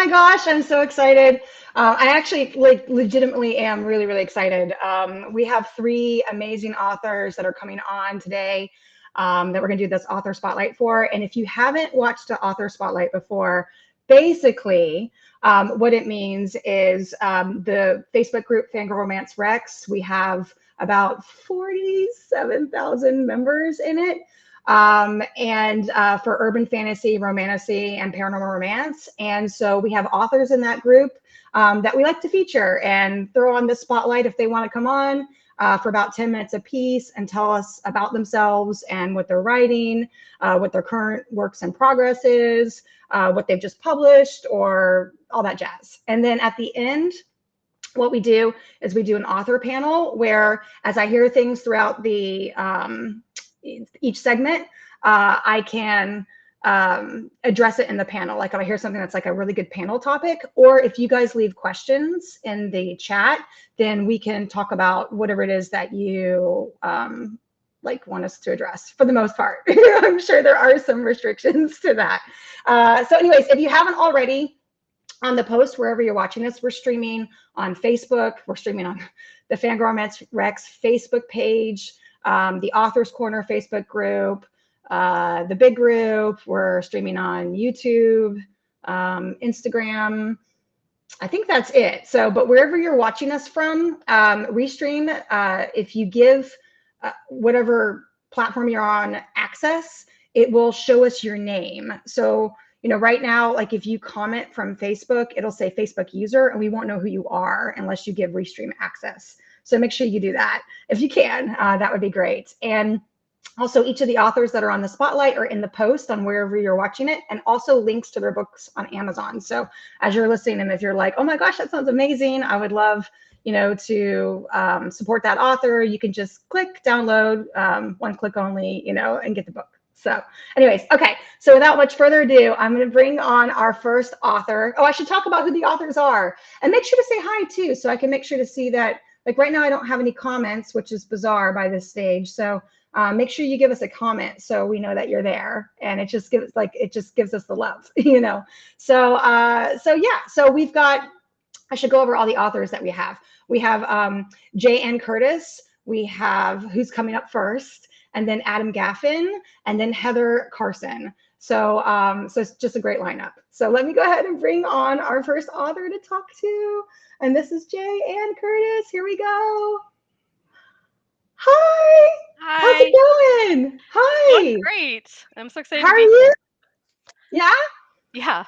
gosh, I'm so excited. I actually legitimately am really, really excited. We have three amazing authors that are coming on today that we're going to do this author spotlight for. And if you haven't watched the author spotlight before, basically what it means is the Facebook group FanGrrrl Romance Rex, we have about 47,000 members in it. And for urban fantasy, romantasy, and paranormal romance. And so we have authors in that group that we like to feature and throw on the spotlight if they want to come on for about 10 minutes a piece and tell us about themselves and what they're writing, what their current works in progress is, what they've just published, or all that jazz. And then at the end, what we do is we do an author panel where, as I hear things throughout the each segment, I can address it in the panel. Like if I hear something that's like a really good panel topic, or if you guys leave questions in the chat, then we can talk about whatever it is that you like want us to address for the most part. I'm sure there are some restrictions to that. So anyways, if you haven't already, on the post, wherever you're watching this, we're streaming on Facebook. We're streaming on the FanGrrrl Romance Rex Facebook page, the Authors Corner Facebook group, the big group. We're streaming on YouTube, Instagram. I think that's it. So, but wherever you're watching us from, Restream, if you give whatever platform you're on access, it will show us your name. So, you know, right now, like if you comment from Facebook, it'll say Facebook user, and we won't know who you are unless you give Restream access. So make sure you do that if you can. That would be great. And also, each of the authors that are on the spotlight are in the post on wherever you're watching it, and also links to their books on Amazon. So as you're listening, and if you're like, oh my gosh, that sounds amazing, I would love, you know, to support that author, you can just click download, one click only, you know, and get the book. So anyways, okay, so without much further ado, I'm going to bring on our first author. Oh, I should talk about who the authors are, and make sure to say hi too, so I can make sure to see that. Like right now, I don't have any comments, which is bizarre by this stage. So make sure you give us a comment so we know that you're there, and it just gives us the love, you know. So yeah, so we've got. I should go over all the authors that we have. We have J.N. Curtis. We have who's coming up first, and then Adam Gaffen, and then Heather Carson. So so it's just a great lineup. So let me go ahead and bring on our first author to talk to. And this is J.N. Curtis. Here we go. Hi. Hi. How's it going? Hi. Doing great. I'm so excited How to are be you? here. Yeah? Yeah.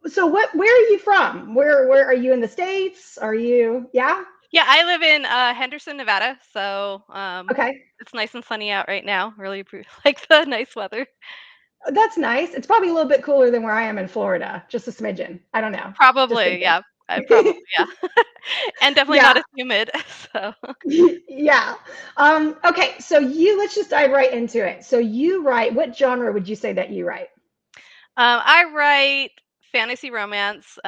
So where are you from? Where are you in the States? Are you, yeah? Yeah, I live in Henderson, Nevada. So Okay. it's nice and sunny out right now. Really like the nice weather. That's nice. It's probably a little bit cooler than where I am in Florida. Just a smidgen. I don't know. Just Probably, thinking. yeah. Yeah. And definitely Yeah. not as humid. So Yeah. Okay. So let's just dive right into it. So you write, what genre would you say that you write? I write fantasy romance,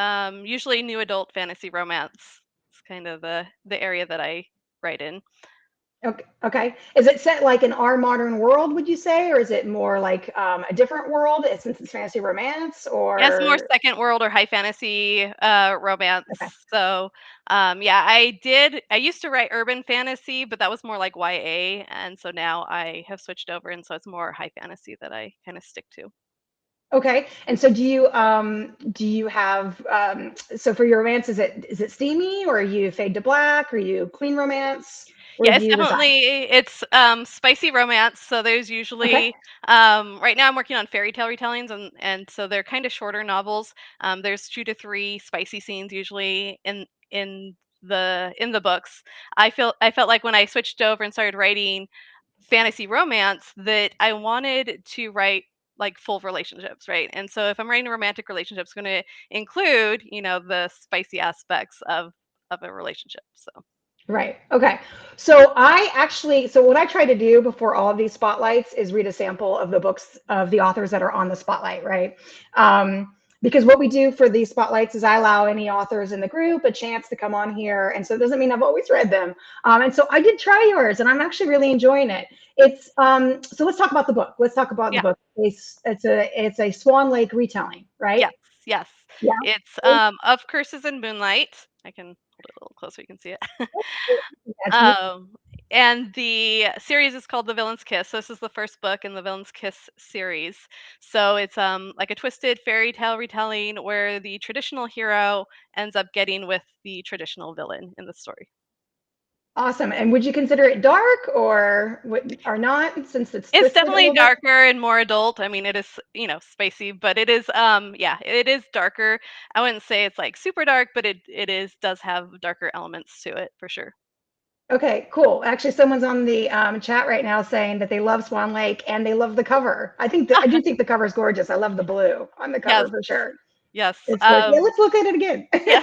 usually new adult fantasy romance. It's kind of the area that I write in. Okay. Okay. Is it set like in our modern world, would you say, or is it more like a different world since it's fantasy romance, Yeah, it's more or? second world or high fantasy romance. Okay. So yeah, I used to write urban fantasy, but that was more like YA, and so now I have switched over, and so it's more high fantasy that I kind of stick to. Okay. And so do you have so for your romance, is it steamy, or are you fade to black? Are you clean romance? Where Yeah, do you reside? it's spicy romance. So there's Okay. usually right now I'm working on fairy tale retellings, and so they're kind of shorter novels. There's 2 to 3 spicy scenes usually in the books. I felt like when I switched over and started writing fantasy romance that I wanted to write like full relationships, right? And so if I'm writing a romantic relationship, it's going to include, the spicy aspects of a relationship. So Right. Okay. So so what I try to do before all of these spotlights is read a sample of the books of the authors that are on the spotlight, right? Because what we do for these spotlights is I allow any authors in the group a chance to come on here. And so it doesn't mean I've always read them. And so I did try yours, and I'm actually really enjoying it. It's so let's talk about the book. Let's talk about the yeah, book. It's a Swan Lake retelling, right? yes, yes. Yeah. It's, Of Curses and Moonlight. I can hold it a little closer, you can see it. That's beautiful. Um, and the series is called The Villain's Kiss. So this is the first book in the Villain's Kiss series. So it's like a twisted fairy tale retelling where the traditional hero ends up getting with the traditional villain in the story. Awesome. And would you consider it dark or not, since it's It's twisted a definitely little bit? darker and more adult. I mean, it is, spicy, but it is yeah, it is darker. I wouldn't say it's like super dark, but it does have darker elements to it for sure. Okay, cool. Actually, someone's on the chat right now saying that they love Swan Lake and they love the cover. I do think the cover is gorgeous. I love the blue on the Yes, cover for sure. yes. It's gorgeous. Yeah, let's look at it again. Yeah,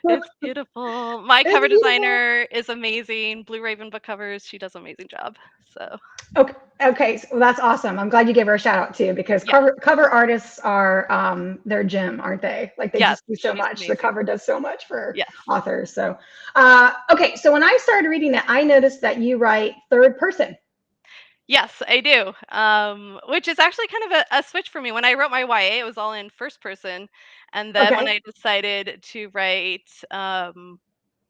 it's beautiful. My cover It's beautiful. designer is amazing. Blue Raven book covers, she does an amazing job. So, Okay, okay, so that's awesome. I'm glad you gave her a shout out too, because yeah. cover artists are their gem, aren't they? Like they Yes, just do so she's much. The amazing. cover does so much for Yes. authors. So, okay, so when I started reading it, I noticed that you write third person. Yes, I do. Which is actually kind of a switch for me. When I wrote my YA, it was all in first person, and then when Okay. I decided to write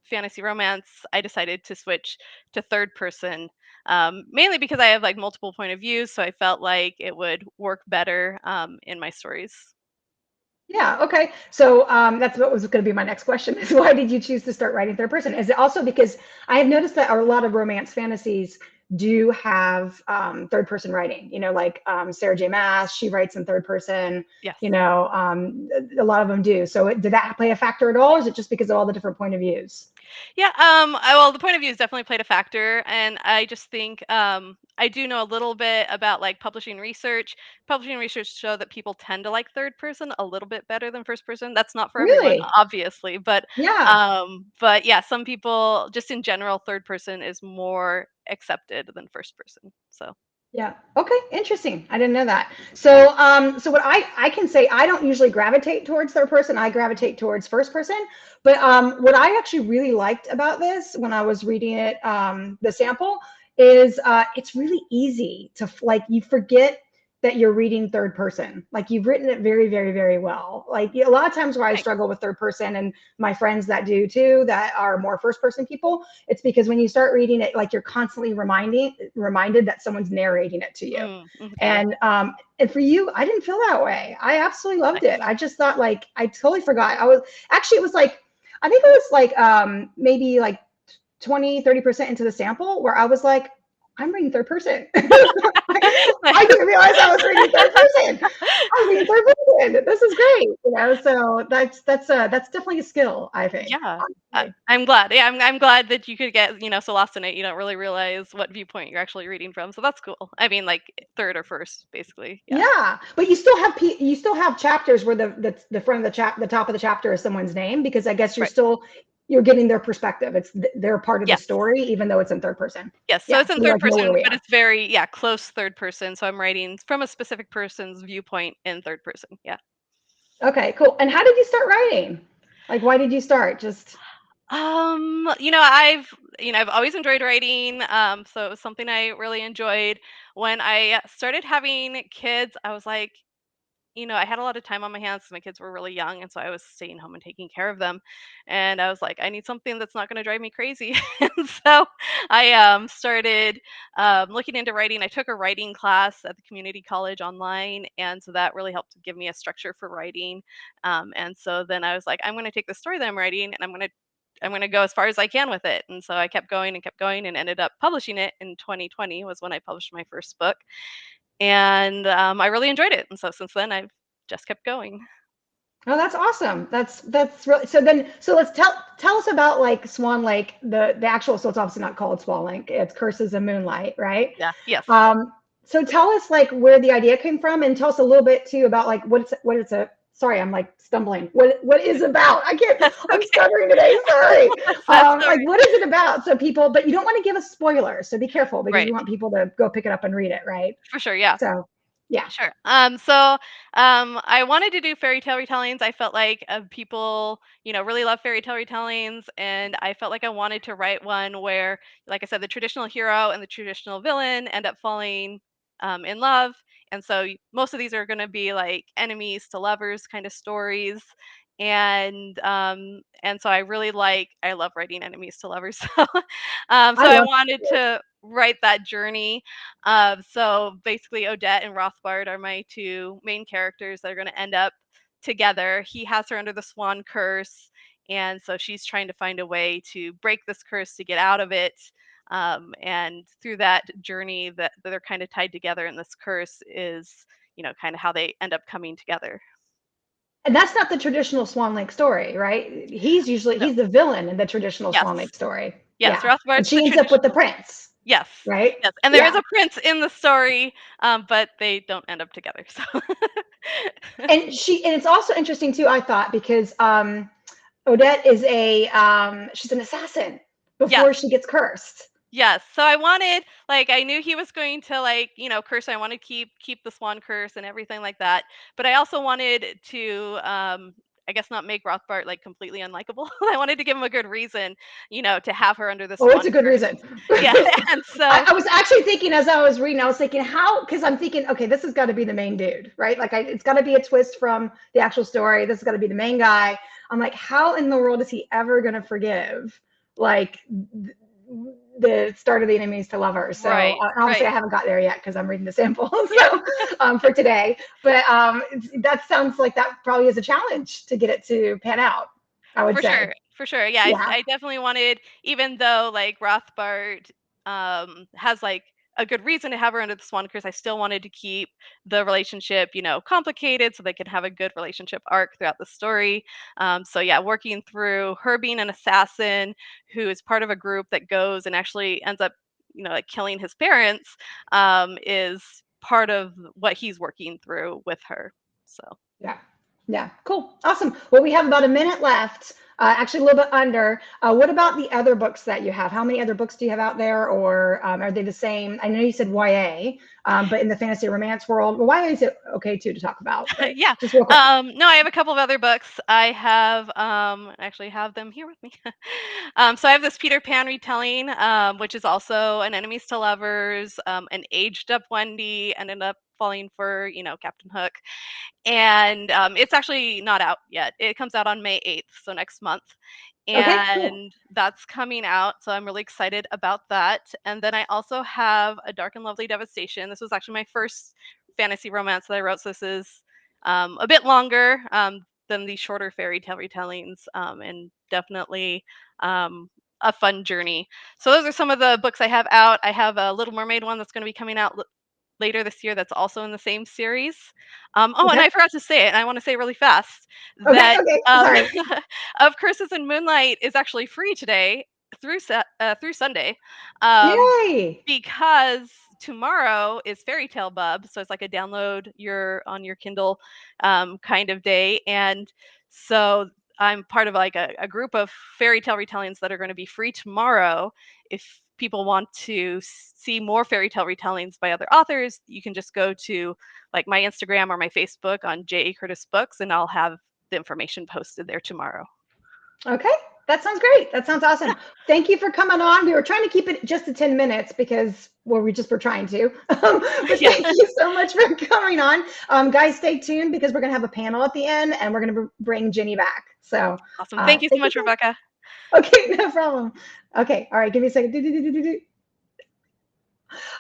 fantasy romance, I decided to switch to third person. Mainly because I have like multiple point of views, so I felt like it would work better in my stories. Yeah, okay. So that's what was going to be my next question is why did you choose to start writing third person? Is it also because I have noticed that a lot of romance fantasies do have third person writing, like Sarah J. Maas, she writes in third person, Yes. a lot of them do. So did that play a factor at all? Or is it just because of all the different point of views? Yeah, well, the point of view has definitely played a factor, and I just think I do know a little bit about like publishing research. Publishing research show that people tend to like third person a little bit better than first person. That's not for everyone, Really? obviously, Yeah. but yeah, some people just in general, third person is more accepted than first person. So Yeah. Okay. Interesting. I didn't know that. So what I can say, I don't usually gravitate towards third person. I gravitate towards first person. But what I actually really liked about this when I was reading it, the sample, is it's really easy to like you forget that you're reading third person. Like you've written it very, very, very well. Like a lot of times where I thanks. struggle with third person, and my friends that do too, that are more first person people, it's because when you start reading it, like you're constantly reminded that someone's narrating it to you. Okay, yeah, And for you, I didn't feel that way. I absolutely loved it. nice. I just thought like I totally forgot. I was actually it was like I think it was like maybe like 20-30% into the sample where I was like, I'm reading third person. I didn't realize I was reading third person. I was reading third person. This is great. So that's definitely a skill, I think. Yeah, Honestly. I'm glad. Yeah, I'm glad that you could get, so lost in it, you don't really realize what viewpoint you're actually reading from, so that's cool. I mean, like, 3rd or 1st, basically, yeah. Yeah, but you still have chapters where the front of the top of the chapter is someone's name, because I guess Right. you're getting their perspective. They're part of the Yes. story, even though it's in third person. Yes, so Yeah, it's in so you 3rd like know where person, we but are. it's very, yeah, close 3rd person, so I'm writing from a specific person's viewpoint in 3rd person, yeah. Okay, cool. And how did you start writing? Like, why did you start? Just I've always enjoyed writing, so it was something I really enjoyed. When I started having kids, I was like, I had a lot of time on my hands 'cause my kids were really young, and so I was staying home and taking care of them. And I was like, I need something that's not going to drive me crazy. And so I started looking into writing. I took a writing class at the community college online, and so that really helped to give me a structure for writing. And so then I was like, I'm going to take the story that I'm writing, and I'm going to go as far as I can with it. And so I kept going, and ended up publishing it in 2020 was when I published my first book, and I really enjoyed it. And so since then, I've just kept going. Oh, that's awesome. That's really so let's tell us about like Swan Lake, the actual, so it's obviously not called Swan Lake, it's Curses of Moonlight, right? Yeah. Yes. So tell us like where the idea came from, and tell us a little bit too about like what it's a sorry, I'm like stumbling. What is about? That's I'm okay. stuttering today, sorry. That's all Like right. what is it about? So people, but you don't want to give us spoilers, so be careful because we Right. want people to go pick it up and read it, right? For sure. Yeah. So yeah. Sure. I wanted to do fairy tale retellings. I felt like people, really love fairy tale retellings, and I felt like I wanted to write one where, like I said, the traditional hero and the traditional villain end up falling in love, And so most of these are going to be like enemies to lovers kind of stories. And so I love writing enemies to lovers. So I I love wanted it. to write that journey. So basically, Odette and Rothbard are my two main characters that are going to end up together. He has her under the swan curse, and so she's trying to find a way to break this curse to get out of it. And through that journey that they're kind of tied together in this curse is, kind of how they end up coming together. And that's not the traditional Swan Lake story, right? No. He's the villain in the traditional Yes. Swan Lake story. Yes. Yeah. And Rothbard's the she ends up with the traditional. prince, Yes. right? Yes. And there is Yeah. a prince in the story, but they don't end up together. So. And it's also interesting too, I thought, because Odette is she's an assassin Yes. before she gets cursed. Yes. So I knew he was going to curse. I wanted to keep the swan curse and everything like that. But I also wanted to I guess not make Rothbart like completely unlikable. I wanted to give him a good reason, to have her under the Oh, it's swan a good curse. reason. Yeah. And so I was actually thinking as I was reading, I was thinking how, because I'm thinking, okay, this has got to be the main dude, right? Like, it's got to be a twist from the actual story. This has got to be the main guy. I'm like, how in the world is he ever going to forgive, like, the start of the enemies to lovers? So right, obviously, right. I haven't got there yet because I'm reading the sample. Yeah. So for today, but that sounds like that probably is a challenge to get it to pan out, I would For say. sure, for sure. Yeah, Yeah. I definitely wanted, even though like Rothbard has like a good reason to have her under the Swan Curse, I still wanted to keep the relationship, complicated so they can have a good relationship arc throughout the story. So yeah, working through her being an assassin who is part of a group that goes and actually ends up, like killing his parents, is part of what he's working through with her. So. Yeah. Yeah. Cool. Awesome. Well, we have about a minute left, actually a little bit under. What about the other books that you have? How many other books do you have out there, or are they the same? I know you said YA, but in the fantasy romance world, well, YA is okay too to talk about, but Yeah. just real quick. No, I have a couple of other books. I have actually have them here with me. So I have this Peter Pan retelling, which is also an enemies to lovers, an aged up Wendy ended up falling for, Captain Hook. And it's actually not out yet. It comes out on May 8th, so next month. Okay. Cool. And that's coming out, so I'm really excited about that. And then I also have A Dark and Lovely Devastation. This was actually my first fantasy romance that I wrote, so this is a bit longer than the shorter fairy tale retellings, and definitely a fun journey. So those are some of the books I have out. I have a Little Mermaid one that's going to be coming out later this year that's also in the same series. And Okay. I forgot to say it, and I want to say really fast Okay. that Okay. Sorry. Of Curses and Moonlight is actually free today through Sunday, um, Yay. because tomorrow is Fairy Tale Bub, so it's like a download your on your Kindle kind of day, and so I'm part of like a group of fairy tale retellings that are going to be free tomorrow. If people want to see more fairy tale retellings by other authors, you can just go to like my Instagram or my Facebook on J.A. Curtis Books, and I'll have the information posted there tomorrow. Okay, that sounds great. That sounds awesome. Yeah. Thank you for coming on. We were trying to keep it just to 10 minutes because, well, we just were trying to. But Yeah. thank you so much for coming on. Guys, stay tuned because we're going to have a panel at the end and we're going to bring Jenny back. So Awesome. Thank you so thank you much, guys. Rebecca. Okay, no problem. Okay, all right, give me a second.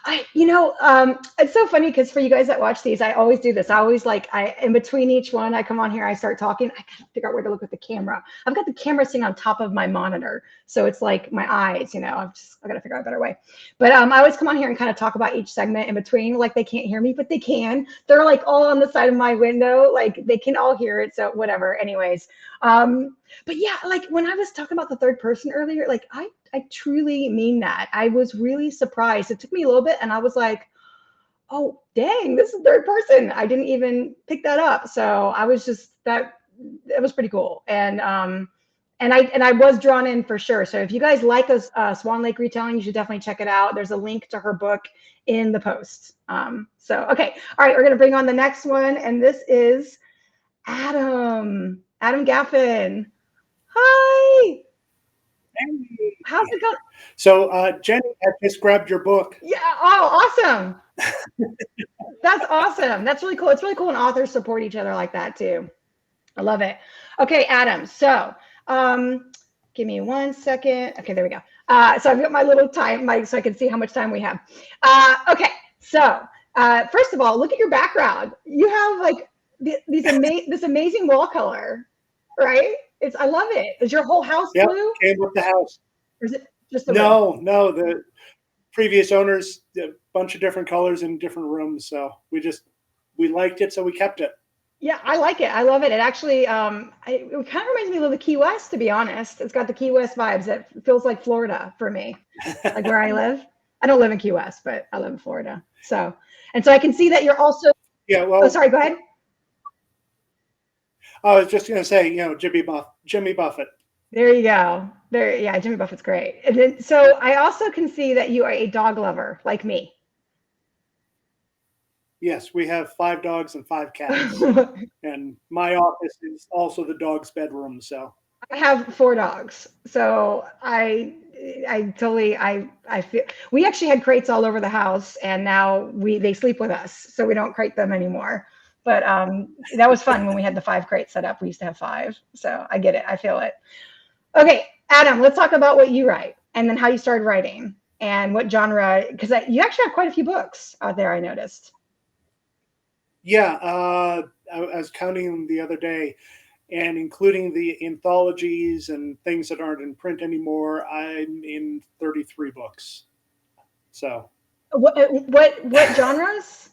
It's so funny because for you guys that watch these, I always do this. I always in between each one, I come on here, I start talking. I gotta figure out where to look at the camera. I've got the camera sitting on top of my monitor, so it's like my eyes. I gotta figure out a better way. But I always come on here and kind of talk about each segment in between. Like they can't hear me, but they can. They're like all on the side of my window. Like they can all hear it. So whatever. Anyways, but yeah, like when I was talking about the third person earlier, like I truly mean that. I was really surprised. It took me a little bit and I was like, oh, dang, this is third person. I didn't even pick that up. So I was just it was pretty cool. And I was drawn in for sure. So if you guys like a Swan Lake retelling, you should definitely check it out. There's a link to her book in the post. Okay. All right, we're going to bring on the next one. And this is Adam Gaffen. Hi. Hey. How's it going? So, Jenny, I just grabbed your book. Yeah. Oh, awesome. That's awesome. That's really cool. It's really cool when authors support each other like that too. I love it. Okay, Adam. So, um, give me 1 second. Okay, there we go. So I've got my little time, so I can see how much time we have. Okay, so first of all, look at your background. You have like this amazing wall color, right? I love it. Is your whole house Yep, blue, came with the house. or is it just the room? No, the previous owners did a bunch of different colors in different rooms, so we liked it, so we kept it. Yeah, I like it. I love it. It actually, it kind of reminds me a little of the Key West, to be honest. It's got the Key West vibes. It feels like Florida for me, like where I live. I don't live in Key West, but I live in Florida. So, and so I can see that you're also. Yeah, Oh, well, sorry. Go ahead. I was just going to say, Jimmy Buffett. There you go. There, yeah, Jimmy Buffett's great. And then, so I also can see that you are a dog lover, like me. Yes, we have 5 dogs and 5 cats, and my office is also the dog's bedroom. So I have 4 dogs, so I feel we actually had crates all over the house, and now they sleep with us, so we don't crate them anymore. But that was fun when we had the 5 crates set up. We used to have 5, so I get it. I feel it. Okay, Adam, let's talk about what you write, and then how you started writing, and what genre. Because you actually have quite a few books out there. I noticed. yeah, I was counting them the other day, and including the anthologies and things that aren't in print anymore, I'm in 33 books. So What genres?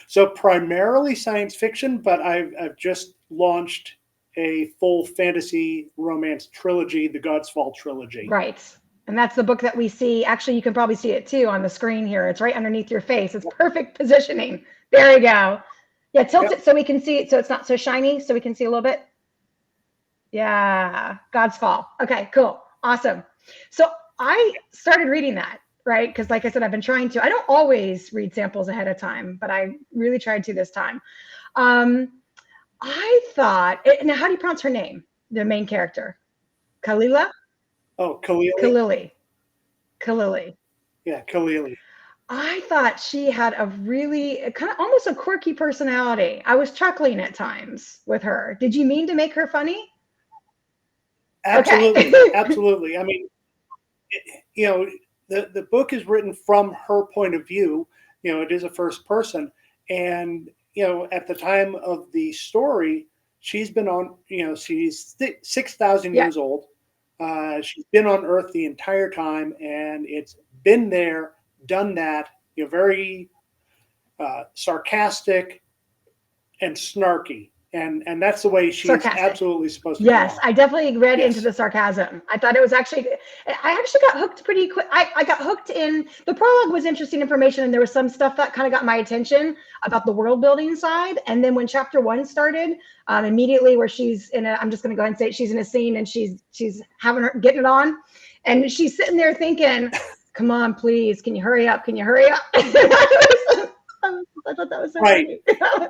So primarily science fiction, but I've just launched a full fantasy romance trilogy, the God's Fall trilogy. Right. And that's the book that we see. Actually, you can probably see it too on the screen here. It's right underneath your face. It's perfect positioning. There we go. Yeah, tilt it so we can see it so it's not so shiny, so we can see a little bit. Yeah, God's Fall. Okay, cool. Awesome. So I started reading that, right? Because like I said, I've been trying to. I don't always read samples ahead of time, but I really tried to this time. Um, I thought, now how do you pronounce her name? The main character? Kalila? Oh, Kalili. Kalili. Kalili. Yeah, Kalili. I thought she had a really kind of almost a quirky personality. I was chuckling at times with her. Did you mean to make her funny? Absolutely, Okay. absolutely. I mean, you know, the book is written from her point of view. It is a first person, and at the time of the story, she's been on. She's 6,000 Yeah. years old. She's been on Earth the entire time, and it's been there, done that. Very sarcastic and snarky, and that's the way she's Sarcastic. absolutely supposed to. Yes, I definitely read Yes. into the sarcasm. I thought it was actually, I actually got hooked pretty quick. I got hooked in, the prologue was interesting information, and there was some stuff that kind of got my attention about the world building side. And then when chapter 1 started, immediately where she's in I'm just going to go ahead and say she's in a scene and she's getting it on. And she's sitting there thinking, come on, please, can you hurry up? Can you hurry up? I thought that was so Right. funny.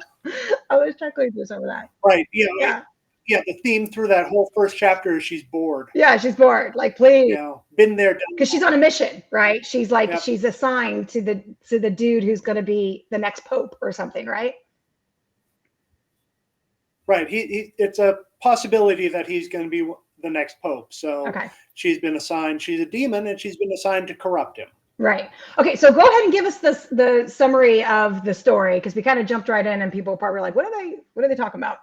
I was chuckling just over that. Right. Yeah. Yeah. The theme through that whole first chapter is she's bored. Yeah, she's bored. Like, please. Been there, done. Because she's on a mission, right? She's like, Yep. she's assigned to the dude who's going to be the next pope or something, right? Right. It's a possibility that he's going to be the next pope. So Okay. she's been assigned. She's a demon, and she's been assigned to corrupt him. Right. Okay. So go ahead and give us the summary of the story, because we kind of jumped right in, and people probably were like, what are they talking about?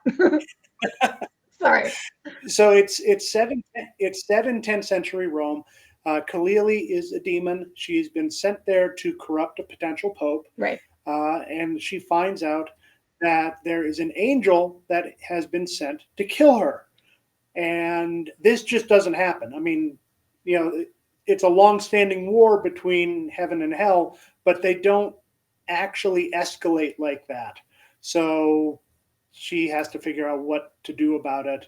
Sorry. So it's set in 10th century Rome. Kalili is a demon. She's been sent there to corrupt a potential pope. Right. And she finds out that there is an angel that has been sent to kill her. And this just doesn't happen. I mean, it's a long-standing war between heaven and hell, but they don't actually escalate like that. So she has to figure out what to do about it.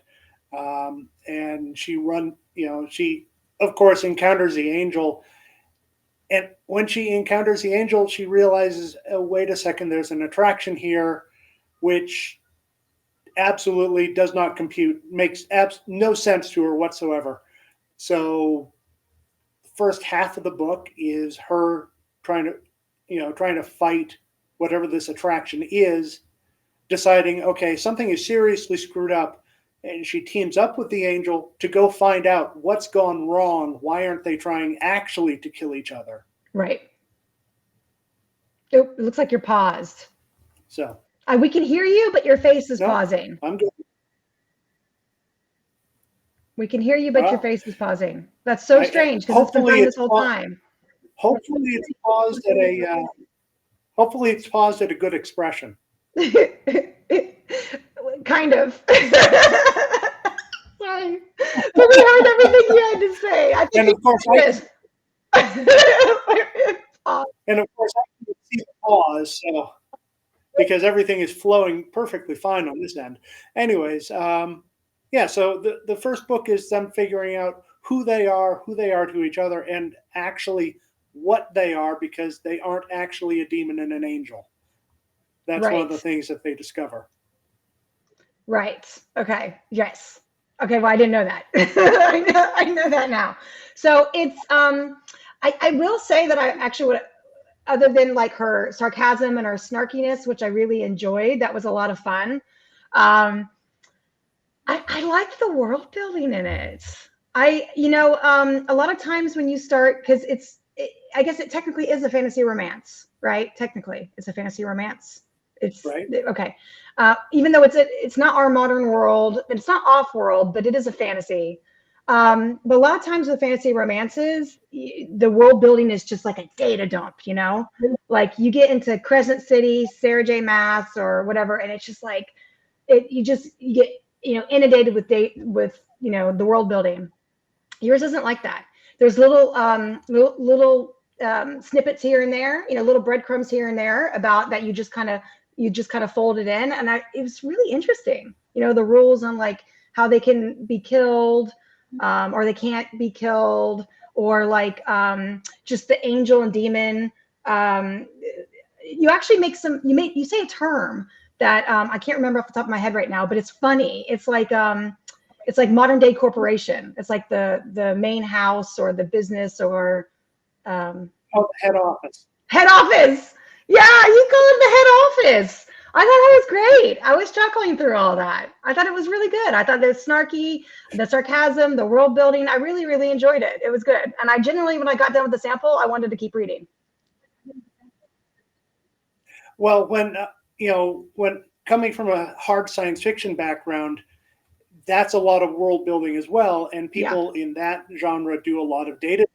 And she, of course, encounters the angel. And when she encounters the angel, she realizes, oh, wait a second, there's an attraction here, which absolutely does not compute, makes no sense to her whatsoever. So the first half of the book is her trying to trying to fight whatever this attraction is, deciding, okay, something is seriously screwed up. And she teams up with the angel to go find out what's gone wrong. Why aren't they trying actually to kill each other? Right. Oh, it looks like you're paused. So we can hear you, but your face is pausing. I'm good. We can hear you, but your face is pausing. That's so strange because it's been running this whole time. Hopefully it's paused at a. Hopefully it's paused at a good expression. Kind of. Sorry, but we heard everything you had to say. I think and of course, I can see the pause, so because everything is flowing perfectly fine on this end. Anyways, so the first book is them figuring out who they are to each other, and actually what they are, because they aren't actually a demon and an angel. That's one of the things that they discover. Right. Okay. Yes. Okay. Well, I didn't know that. I know that now. So it's I will say that I actually would, other than like her sarcasm and her snarkiness, which I really enjoyed, that was a lot of fun. I liked the world building in it. A lot of times when you start, because I guess it technically is a fantasy romance, right? Technically, it's a fantasy romance. It's right. Okay. Even though it's not our modern world, it's not off world, but it is a fantasy. But a lot of times with fantasy romances, the world building is just like a data dump, like you get into Crescent City, Sarah J. Maas or whatever, and it's just like you get inundated with the world building. Yours isn't like that. There's little snippets here and there, little breadcrumbs here and there about that you just kind of folded in, and it was really interesting. The rules on like how they can be killed, or they can't be killed, or like just the angel and demon. You actually you say a term that I can't remember off the top of my head right now, but it's funny. It's like modern day corporation. It's like the main house or the business or the head office. Head office. Yeah, you call it the head office. I thought that was great. I was chuckling through all that. I thought it was really good. I thought the snarky, the sarcasm, the world building, I really, really enjoyed it. It was good. And I genuinely, when I got done with the sample, I wanted to keep reading. Well, when coming from a hard science fiction background, that's a lot of world building as well. And people in that genre do a lot of data.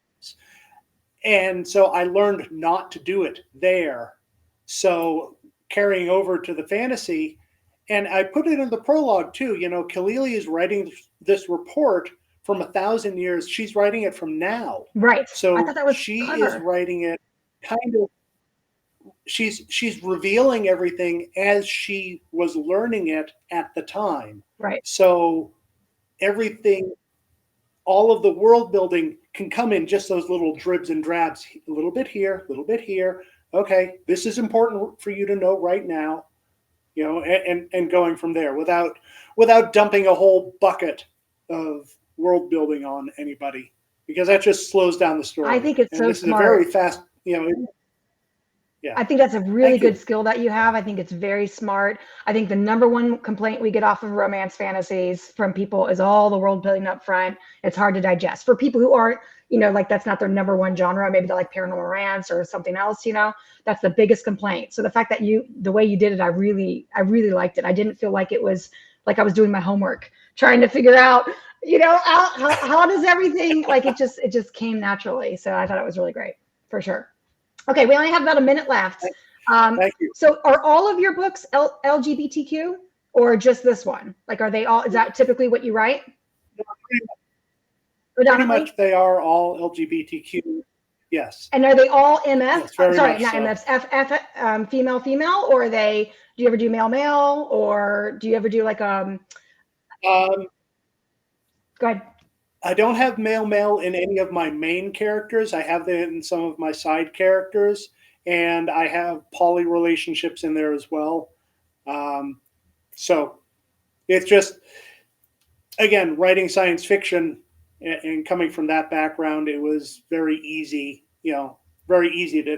And so I learned not to do it there. So carrying over to the fantasy, and I put it in the prologue too, Kalili is writing this report from 1,000 years. She's writing it from now. Right. So I thought that was she clever. is writing it kind of, she's revealing everything as she was learning it at the time. Right. So everything, all of the world building can come in just those little dribs and drabs, a little bit here, a little bit here. Okay, this is important for you to know right now, and going from there without dumping a whole bucket of world building on anybody, because that just slows down the story. I think it's so this smart. Is a very fast, Yeah. I think that's a really good skill that you have. I think it's very smart. I think the number one complaint we get off of romance fantasies from people is all the world building up front. It's hard to digest for people who aren't, like that's not their number one genre. Maybe they like paranormal romance or something else, that's the biggest complaint. So the fact that the way you did it, I really liked it. I didn't feel like it was like I was doing my homework, trying to figure out, how does everything, like it just came naturally. So I thought it was really great for sure. Okay, we only have about a minute left. Thank you. So are all of your books LGBTQ or just this one? Like, are they all, is that typically what you write? Pretty much they are all LGBTQ, yes. And are they all MF? Yes, very sorry, much not so. MF, female, or do you ever do male, or do you ever do like, go ahead. I don't have male in any of my main characters. I have that in some of my side characters, and I have poly relationships in there as well. So it's just, again, writing science fiction and coming from that background, it was very easy, very easy to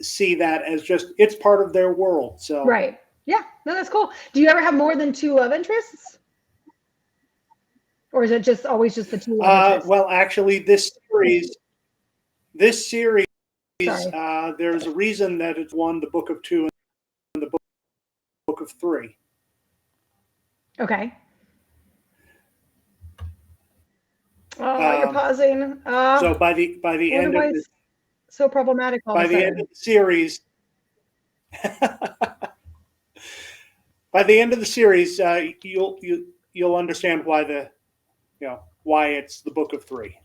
see that as just, it's part of their world. So Right. Yeah. No, that's cool. Do you ever have more than two love interests? Or is it just always just the two love interests? well, actually, this series, Sorry. there's a reason that it's won the Book of Two and the Book of Three. Okay. Oh, you're pausing. So by the end of the so problematic all by of a the sudden. end of the series, by the end of the series, you'll understand why why it's the Book of Three.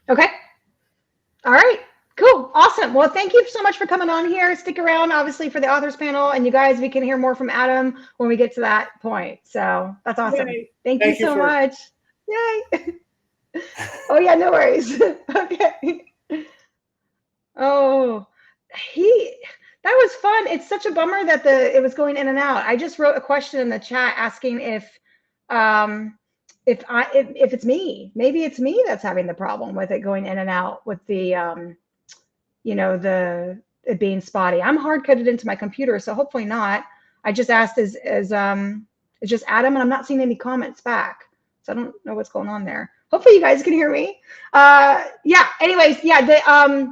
Okay. All right. Cool. Awesome. Well, thank you so much for coming on here. Stick around, obviously, for the authors panel. And you guys, we can hear more from Adam when we get to that point. So that's awesome. Yay. Thank you so much. Yay. Oh, yeah, no worries. Okay. Oh, that was fun. It's such a bummer that it was going in and out. I just wrote a question in the chat asking if it's me. Maybe it's me that's having the problem with it going in and out with the it being spotty. I'm hard coded into my computer, so hopefully not. I just asked is just Adam, and I'm not seeing any comments back, so I don't know what's going on there. Hopefully you guys can hear me. Yeah. Anyways, yeah.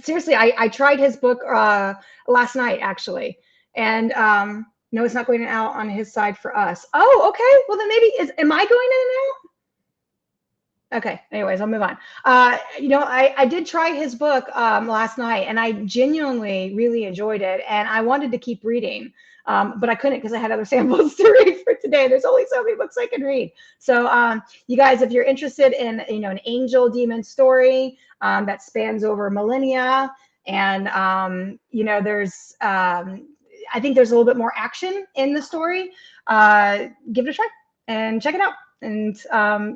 Seriously, I tried his book last night actually, and no, it's not going out on his side for us. Oh, okay. Well, then maybe am I going in and out? Okay. Anyways, I'll move on. I did try his book last night, and I genuinely really enjoyed it, and I wanted to keep reading, but I couldn't because I had other samples to read for today. There's only so many books I can read. So, you guys, if you're interested in an angel demon story that spans over millennia, and there's I think there's a little bit more action in the story. Give it a try and check it out. And,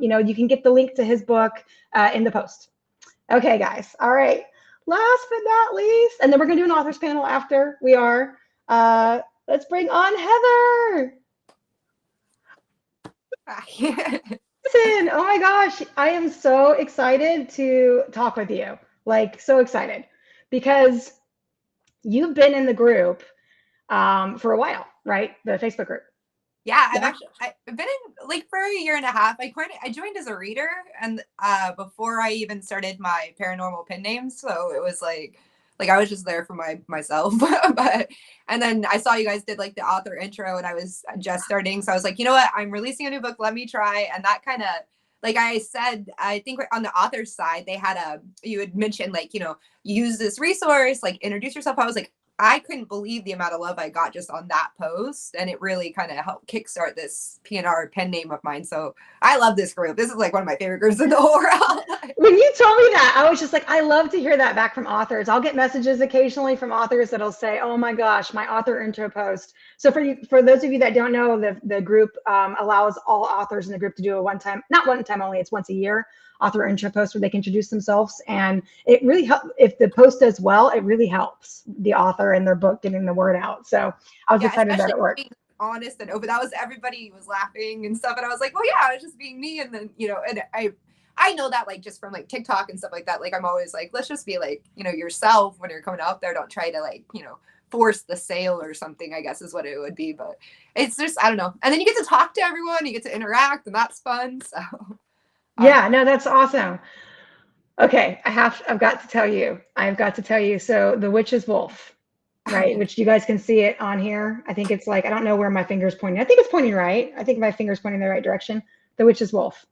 you can get the link to his book in the post. Okay, guys. All right. Last but not least, and then we're going to do an authors panel after we are. Let's bring on Heather. Listen, oh my gosh, I am so excited to talk with you. Like, so excited because you've been in the group for a while, right? The Facebook group. Yeah, I've been in like for a year and a half. I joined as a reader, and before I even started my paranormal pen name, so it was like I was just there for myself. And then I saw you guys did like the author intro, and I was just starting, so I was like, you know what, I'm releasing a new book, let me try. And that kind of, like I said, I think on the author's side, they had you had mentioned like, use this resource, like introduce yourself. I was like, I couldn't believe the amount of love I got just on that post, and it really kind of helped kickstart this PNR pen name of mine. So I love this group. This is like one of my favorite groups in the whole world. When you told me that, I was just like, I love to hear that back from authors. I'll get messages occasionally from authors that'll say, "Oh my gosh, my author intro post." So for those of you that don't know, the group allows all authors in the group to do not one time only, it's once a year, author intro post where they can introduce themselves. And it really helps. If the post does well, it really helps the author and their book getting the word out. So I was excited that it worked. Being honest and open. That was, everybody was laughing and stuff. And I was like, well, yeah, I was just being me. And then, and I know that like just from like TikTok and stuff like that, like I'm always like, let's just be like, yourself when you're coming out there. Don't try to like, force the sale or something, I guess is what it would be. But it's just, I don't know. And then you get to talk to everyone, you get to interact, and that's fun. So yeah, no, that's awesome. Okay, I've got to tell you. So The Witch's Wolf, right? Which you guys can see it on here. I think it's like, I don't know where my finger's pointing. I think it's pointing right. I think my finger's pointing in the right direction. The Witch's Wolf.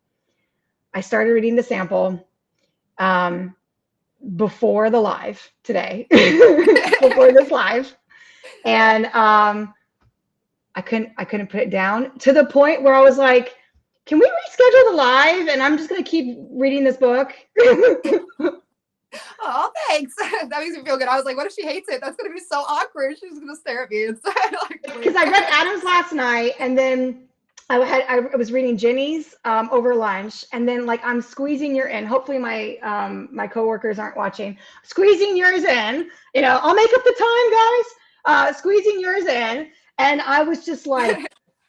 I started reading the sample before the live today, before this live. And I couldn't put it down, to the point where I was like, can we reschedule the live? And I'm just going to keep reading this book. Oh, thanks. That makes me feel good. I was like, what if she hates it? That's going to be so awkward. She's going to stare at me inside. Because I read Adam's last night, and then I was reading Jenny's over lunch, and then like I'm squeezing your in. Hopefully my coworkers aren't watching. Squeezing yours in. I'll make up the time, guys. Squeezing yours in, and I was just like,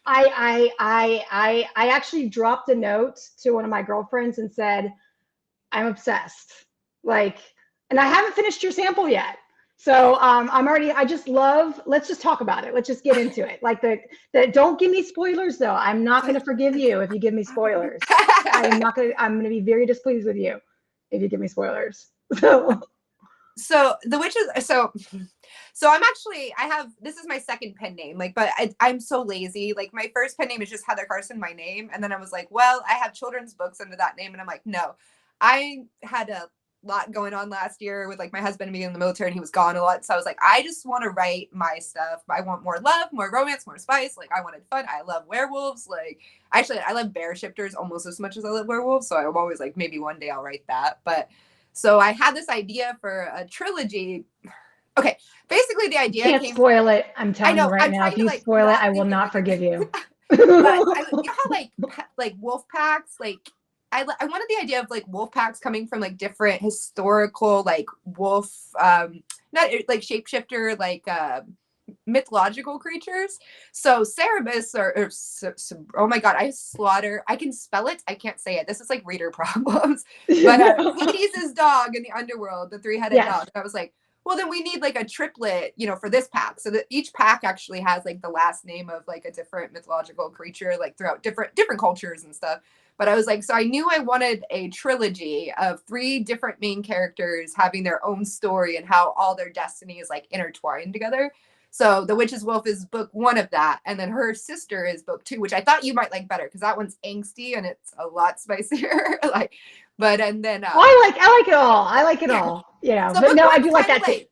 I actually dropped a note to one of my girlfriends and said, I'm obsessed. Like, And I haven't finished your sample yet. So I just love, let's just talk about it. Let's just get into it. Like don't give me spoilers though. I'm not going to forgive you if you give me spoilers. I'm going to be very displeased with you if you give me spoilers. So the witches, so I'm actually, this is my second pen name, like, but I'm so lazy. Like my first pen name is just Heather Carson, my name. And then I was like, well, I have children's books under that name. And I'm like, no, I had a lot going on last year with like my husband being in the military and he was gone a lot. So I was like, I just want to write my stuff. I want more love, more romance, more spice. Like I wanted fun. I love werewolves. Like actually I love bear shifters almost as much as I love werewolves. So I'm always like, maybe one day I'll write that. But so I had this idea for a trilogy. Okay, basically the idea can't spoil it. I'm telling you right now, if you spoil it, I will not forgive you. But you know how like wolf packs, like I wanted the idea of like wolf packs coming from like different historical like wolf, not like shapeshifter, like mythological creatures. So Cerebus oh my god, I can spell it, I can't say it. This is like reader problems. But Hades' dog in the underworld, the three-headed dog. I was like, well, then we need like a triplet, you know, for this pack. So that each pack actually has like the last name of like a different mythological creature, like throughout different cultures and stuff. But I was like, so I knew I wanted a trilogy of 3 different main characters having their own story and how all their destiny is like intertwined together. So The Witch's Wolf is book 1 of that. And then her sister is book 2, which I thought you might like better because that one's angsty and it's a lot spicier. Like, but and then I like it all. I like it all. Yeah. So but no, I do like that too.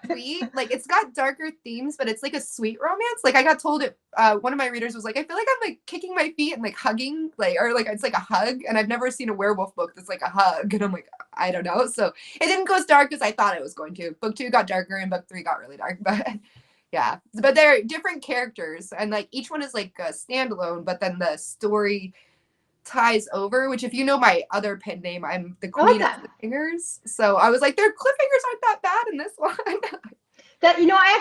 Sweet. Like it's got darker themes, but it's like a sweet romance. Like I got told it, one of my readers was like, I feel like I'm like kicking my feet and like hugging, like, or like it's like a hug. And I've never seen a werewolf book that's like a hug. And I'm like, I don't know. So it didn't go as dark as I thought it was going to. Book 2 got darker and book 3 got really dark. But yeah, but they're different characters and like each one is like a standalone, but then the story ties over, which if you know my other pen name, I'm the queen of cliffhangers. So I was like, their cliffhangers aren't that bad in this one. That, you know, I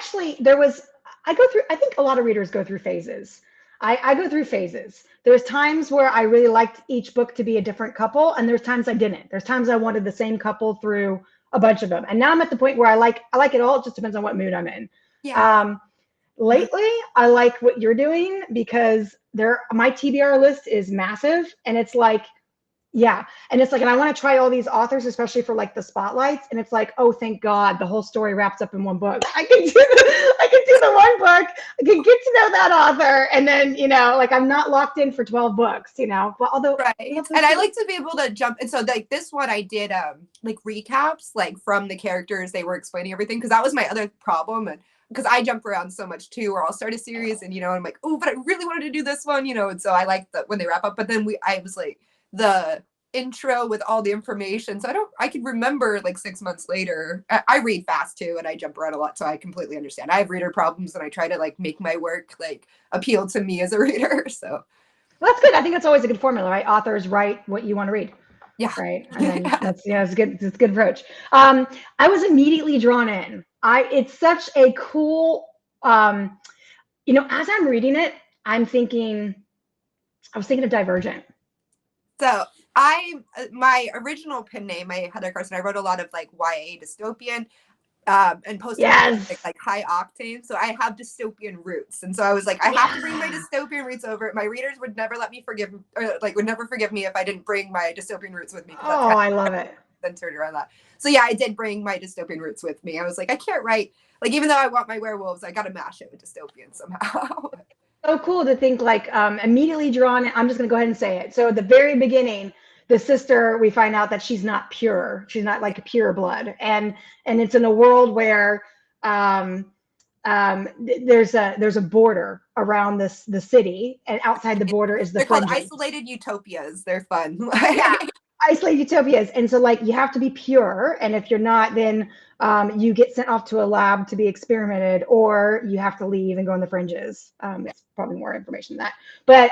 think a lot of readers go through phases. I go through phases. There's times where I really liked each book to be a different couple, and there's times I didn't. There's times I wanted the same couple through a bunch of them. And now I'm at the point where I like it all. It just depends on what mood I'm in. Yeah. Lately, I like what you're doing because my TBR list is massive, and it's like, yeah, and it's like, and I want to try all these authors, especially for like the spotlights, and it's like, oh, thank God, the whole story wraps up in one book. I can do the one book. I can get to know that author, and then, you know, like I'm not locked in for 12 books, you know. But although, right, and I like to be able to jump. And so like this one, I did like recaps, like from the characters they were explaining everything, because that was my other problem, and because I jump around so much too, or I'll start a series and, you know, I'm like, oh, but I really wanted to do this one, you know, and so I like that when they wrap up. But then I was like the intro with all the information, so I could remember like 6 months later. I read fast too, and I jump around a lot, so I completely understand. I have reader problems, and I try to like make my work like appeal to me as a reader. So well, that's good. I think that's always a good formula, right? Authors write what you want to read. Yeah. Right. And then that's, yeah, it's good. It's a good approach. I was immediately drawn in. It's such a cool, you know, as I'm reading it, I was thinking of Divergent. So my original pen name, my Heather Carson, I wrote a lot of like YA dystopian, and post-apocalyptic, like high octane. So I have dystopian roots, and so I was like, I have to bring my dystopian roots over. My readers would never let me would never forgive me if I didn't bring my dystopian roots with me. Oh, I love it. Then turn around that. So yeah, I did bring my dystopian roots with me. I was like, I can't write, like, even though I want my werewolves, I got to mash it with dystopian somehow. So cool to think like immediately drawn. I'm just going to go ahead and say it. So at the very beginning, the sister, we find out that she's not pure. She's not like pure blood. And it's in a world where there's a border around the city, and outside the border is the They're called fringes. isolated utopias. They're fun. Yeah. Isolated utopias. And so like you have to be pure, and if you're not, then you get sent off to a lab to be experimented, or you have to leave and go in the fringes. It's probably more information than that, but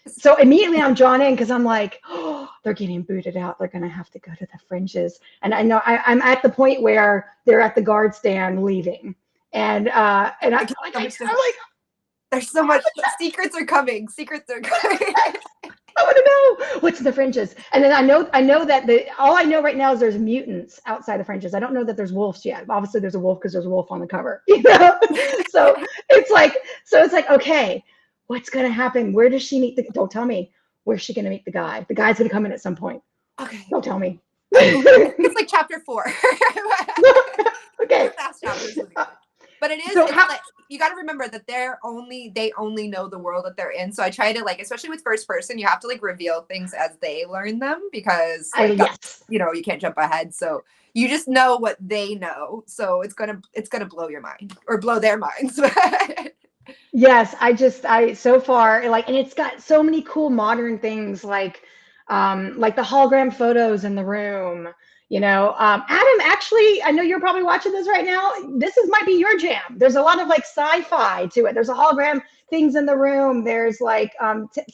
so immediately I'm drawn in because I'm like, oh, they're getting booted out, they're gonna have to go to the fringes. And I know I'm at the point where they're at the guard stand leaving, and I'm like, there's so much secrets are coming. I want to know what's in the fringes. And then I know that all I know right now is there's mutants outside the fringes. I don't know that there's wolves yet. Obviously there's a wolf because there's a wolf on the cover, So it's like, okay, what's going to happen? Where does she meet don't tell me. Where's she going to meet the guy? The guy's going to come in at some point. Okay. Don't tell me. It's like chapter 4. Okay. Fast chapters. But it is, So it's like, you got to remember that they only know the world that they're in. So I try to like, especially with first person, you have to like reveal things as they learn them because like, yes. you can't jump ahead. So you just know what they know. So it's gonna blow your mind or blow their minds. Yes, I so far like, and it's got so many cool modern things like the hologram photos in the room. Adam, actually, I know you're probably watching this right now. Might be your jam. There's a lot of like sci-fi to it. There's a hologram things in the room. There's like,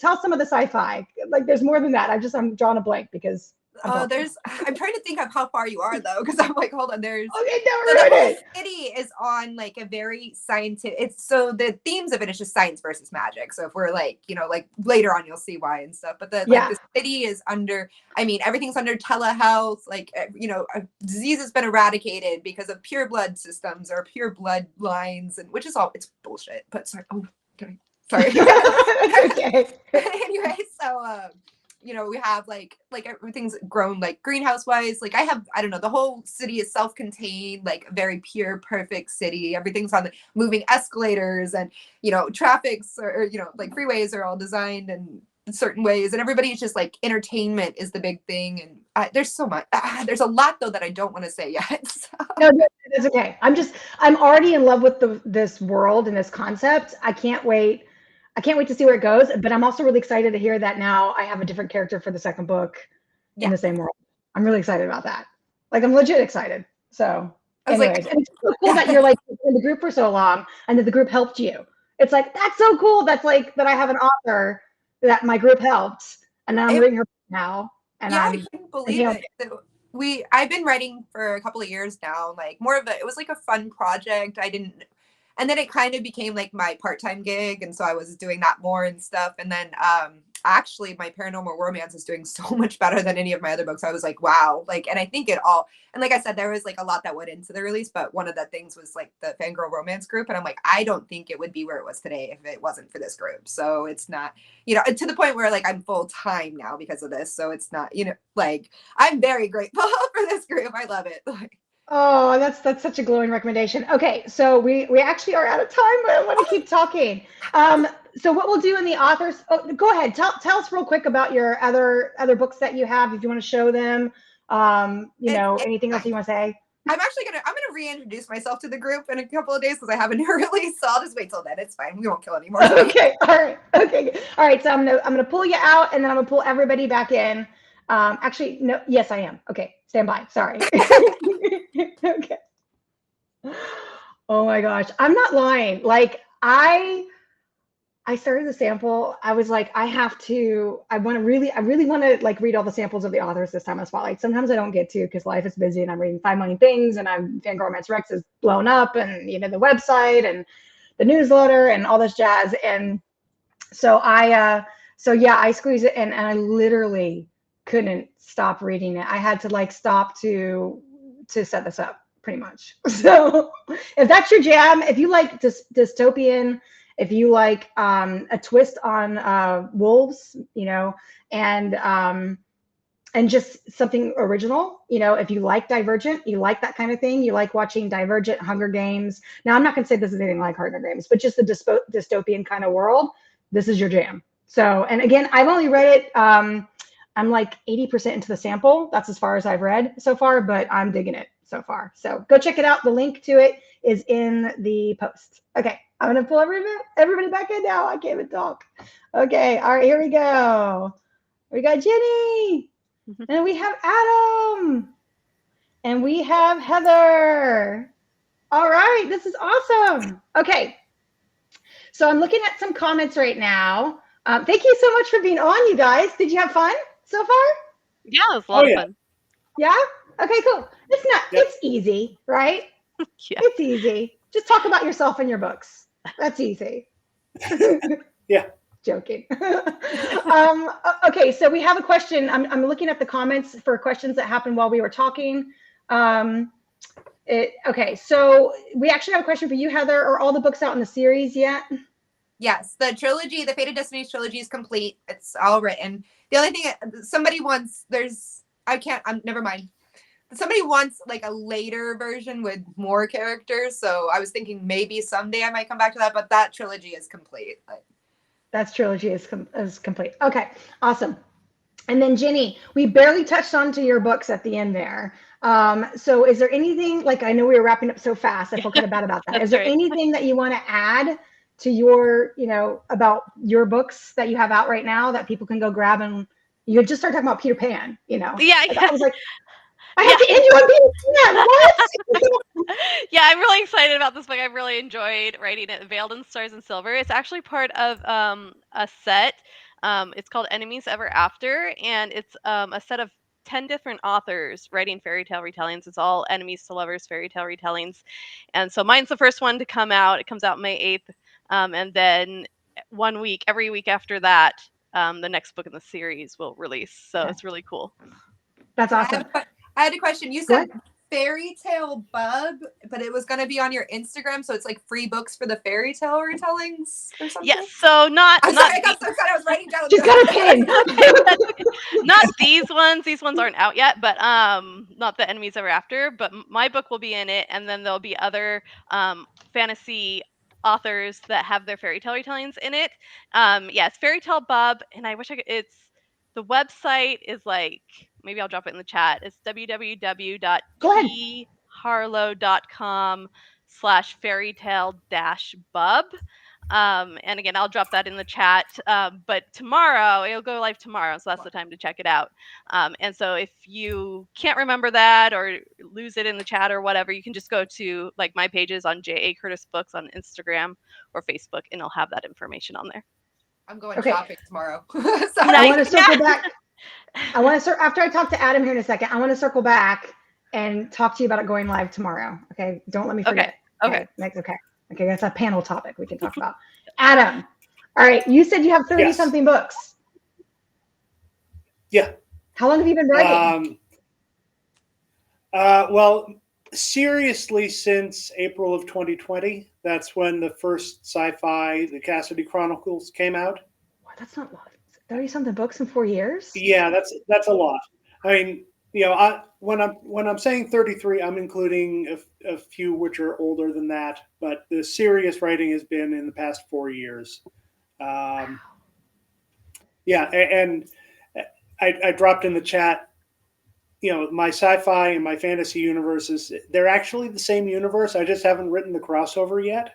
tell some of the sci-fi. Like, there's more than that. I'm drawing a blank because I'm trying to think of how far you are though, because I'm like, hold on, there's okay, the whole city is on like a very scientific. So the themes of it is just science versus magic. So if we're like, like later on, you'll see why and stuff. But the city is under. I mean, everything's under telehealth. Like a disease has been eradicated because of pure blood systems or pure blood lines, and which is all it's bullshit. But sorry, okay, sorry. Okay. Anyway, so. We have like everything's grown like greenhouse wise. Like I don't know, the whole city is self-contained, like a very pure, perfect city. Everything's on the moving escalators and, traffics or like freeways are all designed in certain ways. And everybody's just like entertainment is the big thing. And there's so much, there's a lot though that I don't want to say yet. So. No, that's okay. I'm already in love with this world and this concept. I can't wait to see where it goes, but I'm also really excited to hear that now I have a different character for the second book in the same world. I'm really excited about that. Like, I'm legit excited. So anyways, and it's so cool that you're like in the group for so long and that the group helped you. It's like, that's so cool. That's like that I have an author that my group helped and I'm reading her now. And I couldn't believe it. I've been writing for a couple of years now, like it was like a fun project. And then it kind of became like my part-time gig. And so I was doing that more and stuff. And then actually my paranormal romance is doing so much better than any of my other books. I was like, wow. Like, and I think and like I said, there was like a lot that went into the release, but one of the things was like the FanGrrrl romance group. And I'm like, I don't think it would be where it was today if it wasn't for this group. So it's not, to the point where like I'm full time now because of this. So it's not, like I'm very grateful for this group. I love it. Oh, that's such a glowing recommendation. Okay, so we actually are out of time, but I want to keep talking. So what we'll do in the authors, go ahead, tell us real quick about your other books that you have, if you want to show them. Anything else you want to say? I'm gonna reintroduce myself to the group in a couple of days because I have a new release, so I'll just wait till then. It's fine. We won't kill anymore. Okay, all right, okay, all right. So I'm gonna pull you out, and then I'm gonna pull everybody back in. Actually, no. Yes, I am. Okay, stand by. Sorry. Okay. Oh my gosh, I'm not lying. Like I started the sample. I was like, I really want to like read all the samples of the authors this time on Spotlight. Sometimes I don't get to because life is busy and I'm reading 5 million things and FanGrrrl Romance Rex is blown up and the website and the newsletter and all this jazz. And so I squeezed it in and I literally couldn't stop reading it. I had to like stop to set this up pretty much. So if that's your jam, if you like dystopian, if you like a twist on wolves, and just something original, if you like Divergent, you like that kind of thing, you like watching Divergent, Hunger Games. Now, I'm not going to say this is anything like Hunger Games, but just the dystopian kind of world, this is your jam. So, and again, I've only read it, I'm like 80% into the sample. That's as far as I've read so far, but I'm digging it so far. So go check it out. The link to it is in the post. Okay, I'm gonna pull everybody back in now. I can't even talk. Okay, all right, here we go. We got Jenny, and we have Adam, and we have Heather. All right, this is awesome. Okay, so I'm looking at some comments right now. Thank you so much for being on, you guys. Did you have fun so far? Yeah, it was a lot of fun. Yeah? Okay, cool. It's easy, right? Yeah. It's easy. Just talk about yourself in your books. That's easy. Yeah. Joking. Okay, so we have a question. I'm looking at the comments for questions that happened while we were talking. Okay, so we actually have a question for you, Heather. Are all the books out in the series yet? Yes, the trilogy, the Fated Destinies trilogy is complete. It's all written. The only thing somebody wants, never mind. Somebody wants like a later version with more characters. So I was thinking maybe someday I might come back to that, but that trilogy is complete. That trilogy is complete. Okay, awesome. And then Jenny, we barely touched onto your books at the end there. So is there anything, like I know we were wrapping up so fast, I feel kind of bad about that. Is there anything that you want to add to your, about your books that you have out right now that people can go grab? And you just start talking about Peter Pan, Yeah. I was like, I have to end you on Peter Pan. What? Yeah, I'm really excited about this book. I've really enjoyed writing it. Veiled in Stars and Silver. It's actually part of a set. It's called Enemies Ever After, and it's a set of 10 different authors writing fairy tale retellings. It's all enemies to lovers fairy tale retellings. And so mine's the first one to come out. It comes out May 8th. And then every week after that, the next book in the series will release. So it's really cool. That's awesome. I had a question. You said Fairy Tale Bub, but it was going to be on your Instagram, so it's like free books for the fairy tale retellings or something? Yes, so not... I'm sorry, I got so excited I was writing down. She's got a pen. Not these ones. These ones aren't out yet, but not the Enemies Ever After, but my book will be in it, and then there'll be other fantasy authors that have their fairy tale retellings in it. It's Fairy Tale Bub, and I wish I could... The website is like, maybe I'll drop it in the chat. It's www.tharlow.com/fairytale-bub. And again, I'll drop that in the chat. But tomorrow, it'll go live tomorrow, so that's the time to check it out. And so if you can't remember that or lose it in the chat or whatever, you can just go to like my pages on J.A. Curtis Books on Instagram or Facebook, and I'll have that information on there. I'm going shopping tomorrow. I want to circle back. After I talk to Adam here in a second, I want to circle back and talk to you about it going live tomorrow. Okay. Don't let me forget. Okay. Okay. That's a panel topic we can talk about. Adam. All right. You said you have 30 something books. Yeah. How long have you been writing? Well, seriously, since April of 2020. That's when the first sci-fi, the Cassidy Chronicles, came out. Wow, that's not a lot. 30 something books in 4 years? Yeah, that's a lot. I mean, when I'm saying 33, I'm including a few which are older than that, but the serious writing has been in the past 4 years. And I dropped in the chat, my sci-fi and my fantasy universes, they're actually the same universe. I just haven't written the crossover yet.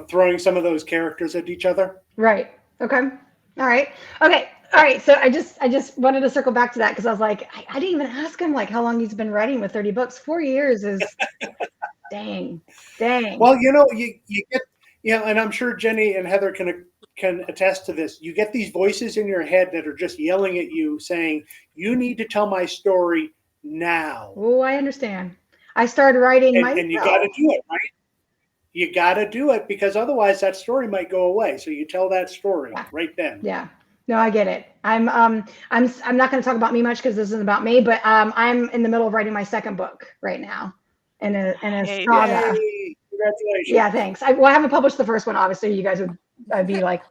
Throwing some of those characters at each other. Right. Okay. All right. Okay. All right. So I just wanted to circle back to that because I was like, I didn't even ask him like how long he's been writing with 30 books. 4 years is dang. Well, you get, and I'm sure Jenny and Heather can attest to this. You get these voices in your head that are just yelling at you saying, you need to tell my story now. Oh, I understand. I started writing myself. And you got to do it, right? You got to do it because otherwise that story might go away. So you tell that story right then. Yeah. No, I get it. I'm not going to talk about me much because this isn't about me, but I'm in the middle of writing my second book right now in a saga. Yay. Congratulations. Yeah, thanks. I haven't published the first one. Obviously, you guys would be like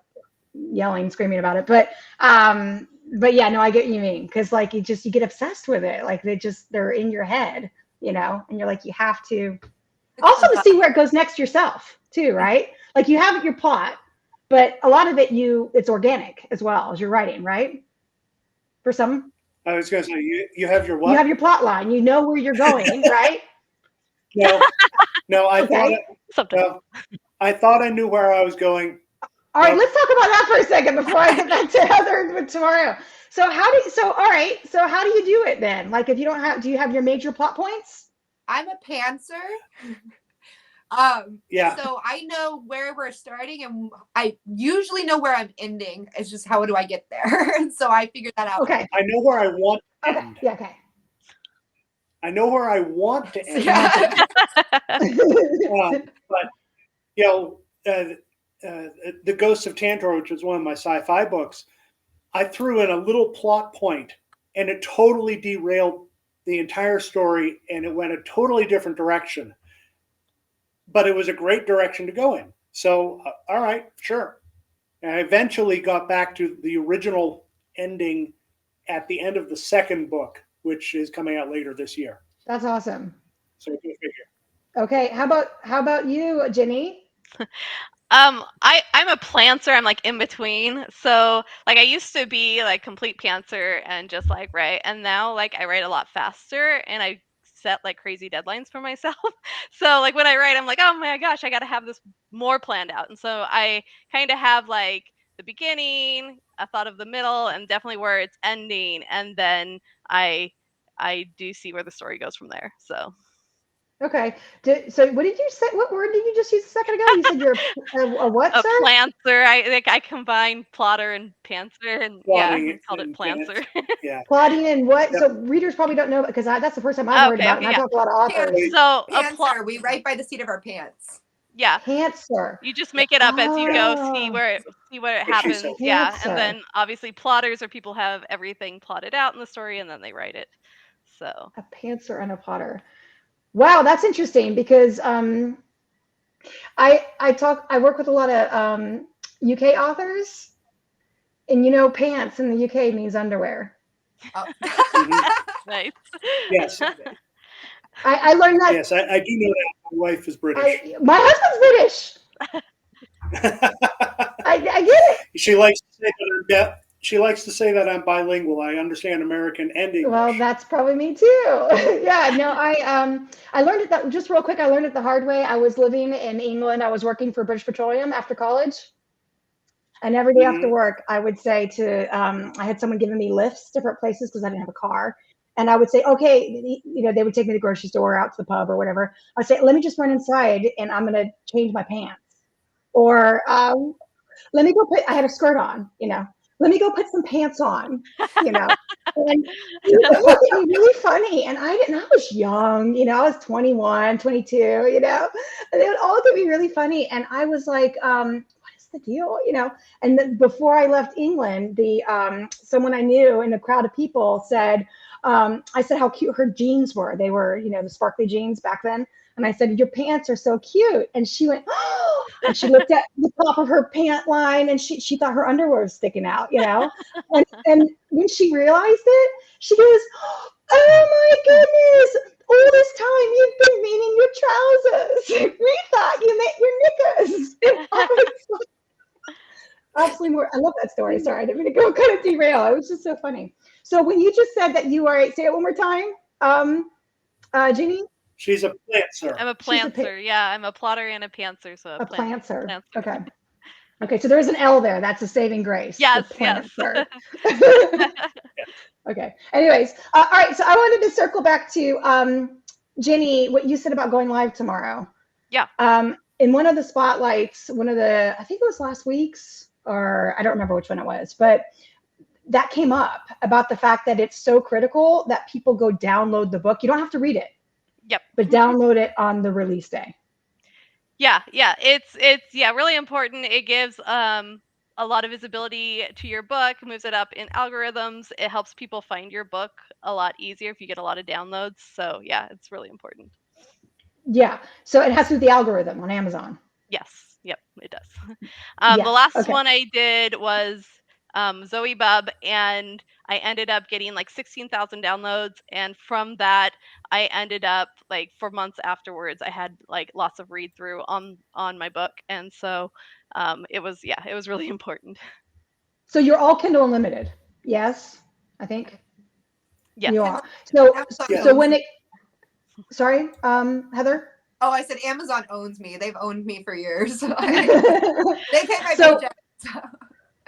yelling, screaming about it. But yeah, no, I get what you mean because like you get obsessed with it. Like they're in your head, and you're like you have to. Also to see where it goes next yourself too, right? Like you have your plot, but a lot of it it's organic as well as you're writing, right? For some. I was going to say you have your what? You have your plot line. You know where you're going, right? No, I thought I knew where I was going. All right, let's talk about that for a second before I get back to Heather with tomorrow. So how do you do it then? Like if you do you have your major plot points? I'm a pantser. So I know where we're starting and I usually know where I'm ending. It's just how do I get there? So I figured that out. Okay. I know where I want to end. Yeah, okay. I know where I want to end. The Ghosts of Tantor, which was one of my sci-fi books, I threw in a little plot point, and it totally derailed the entire story, and it went a totally different direction. But it was a great direction to go in. So, all right, sure. And I eventually got back to the original ending at the end of the second book, which is coming out later this year. That's awesome. So go figure. Okay, how about you, Jenny? I'm a plantser. I'm like in between. So like I used to be like complete pantser and just like write, and now like I write a lot faster and I set like crazy deadlines for myself. So like when I write, I'm like, oh my gosh, I got to have this more planned out. And so I kind of have like the beginning, a thought of the middle, and definitely where it's ending, and then I do see where the story goes from there. So Okay. So what did you say? What word did you just use a second ago? You said you're a what, a sir? plantser. I combine plotter and pantser, and yeah, Plotting I called it and plantser. yeah. Plotting and what? Yep. So readers probably don't know because that's the first time I've heard Okay, about it. okay, And I yeah. talk to a lot of authors. So a Pantser. We write by the seat of our pants. yeah, Pantser. you just make it up as you go, see Oh, where it What she happens. said. Yeah, and pantser. then obviously plotters are people have everything plotted out in the story and then they write it. So A pantser and a plotter. Wow, that's interesting because I work with a lot of UK authors, and pants in the UK means underwear. Oh. Mhm. nice. Yes, I learned that. yes, I do know that. My wife is British. My husband's British. I get it. She likes to say that I'm deaf. She likes to say that I'm bilingual. I understand American and English. Well, that's probably me too. Yeah, no, I learned it that just real quick. I learned it the hard way. I was living in England. I was working for British Petroleum after college, and every day after Mhm. work, I would say I had someone giving me lifts different places because I didn't have a car, and I would say, okay, they would take me to the grocery store, out to the pub, or whatever. I'd say, let me just run inside, and I'm gonna change my pants, or let me go put, I had a skirt on, let me go put some pants on, you know. And you would look at me really funny. And I was young, I was 21, 22, and they would all look at me really funny. And I was like, what is the deal? And then before I left England, someone I knew in a crowd of people said, I said how cute her jeans were. They were, the sparkly jeans back then. And I said, your pants are so cute. And she went, oh, and she looked at the top of her pant line and she thought her underwear was sticking out, And when she realized it, she goes, oh my goodness, all this time you've been meaning your trousers. We thought you meant your knickers. And I was like, absolutely more. I love that story. Sorry, I didn't mean to go kind of derail. It was just so funny. So when you just said that you are, say it one more time, Jeannie? She's a plantser. I'm a She's a plantser. Yeah, I'm a plotter and a pantser. So A plantser. plantser. Okay. Okay, so there's an L there. That's a saving grace. Yes, The yes. plantser. Okay. Anyways, all right. So I wanted to circle back to Jenny, what you said about going live tomorrow. Yeah. In one of the spotlights, I think it was last week's, or I don't remember which one it was, but that came up about the fact that it's so critical that people go download the book. You don't have to read it. Yep. But download it on the release day. Yeah, it's really important. It gives a lot of visibility to your book, moves it up in algorithms. It helps people find your book a lot easier if you get a lot of downloads. So yeah, it's really important. Yeah. So it has to do with the algorithm on Amazon. Yes. Yep, it does. Yeah, The last okay. one I did was Zoe Bub, and I ended up getting like 16,000 downloads. And from that, I ended up like for months afterwards, I had like lots of read through on my book, and so it was really important. So you're all Kindle Unlimited. Yes, I think Yes. you are. So Amazon Yeah. so owns when me. it, sorry, Heather. Oh, I said Amazon owns me. They've owned me for years. They So pay my paycheck. So.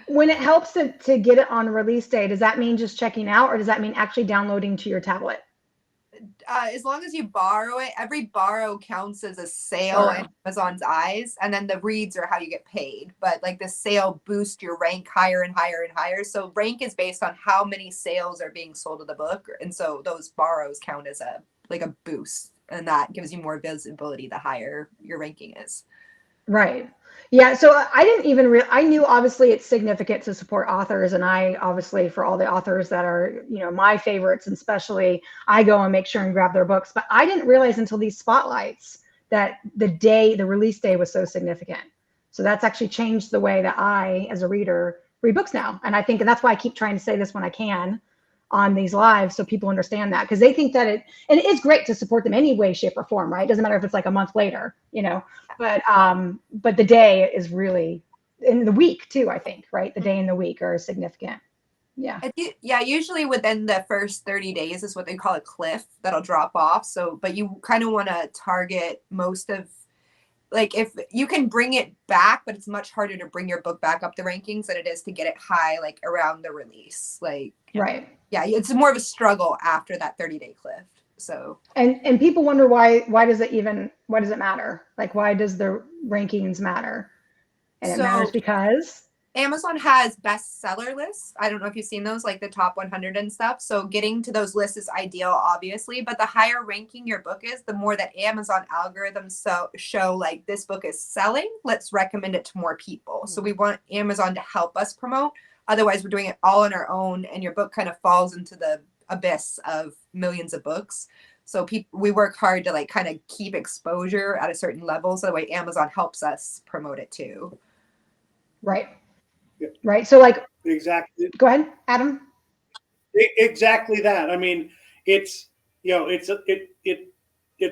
when it helps to get it on release day, does that mean just checking out, or does that mean actually downloading to your tablet? As long as you borrow it, every borrow counts as a sale Borrow. in Amazon's eyes, and then the reads are how you get paid. But like the sale boosts your rank higher and higher and higher. So rank is based on how many sales are being sold of the book, and so those borrows count as a boost, and that gives you more visibility the higher your ranking is. Right. Yeah. So I didn't even I knew obviously it's significant to support authors, and I obviously for all the authors that are my favorites, and especially I go and make sure and grab their books. But I didn't realize until these spotlights that the release day was so significant. So that's actually changed the way that I, as a reader, read books now, and I think that's why I keep trying to say this when I can on these lives so people understand that, because they think that and it is great to support them any way, shape, or form, right? It doesn't matter if it's like a month later, but the day is really in the week too, I think, right? The day and the week are significant. Yeah. Yeah, usually within the first 30 days is what they call a cliff that'll drop off. So, but you kind of want to target most of, like, if you can bring it back, but it's much harder to bring your book back up the rankings than it is to get it high, like around the release. Like, right. Yeah, it's more of a struggle after that 30-day cliff. So, and people wonder why does it matter? Like, why does the rankings matter? And it matters because Amazon has bestseller lists. I don't know if you've seen those, like the top 100 and stuff. So getting to those lists is ideal, obviously. But the higher ranking your book is, the more that Amazon algorithms show like this book is selling. Let's recommend it to more people. So we want Amazon to help us promote. Otherwise, we're doing it all on our own, and your book kind of falls into the abyss of millions of books. So we work hard to like kind of keep exposure at a certain level. So that way Amazon helps us promote it too. Right. Yeah. Right. So like, exactly. Go ahead, Adam. Exactly that. I mean, it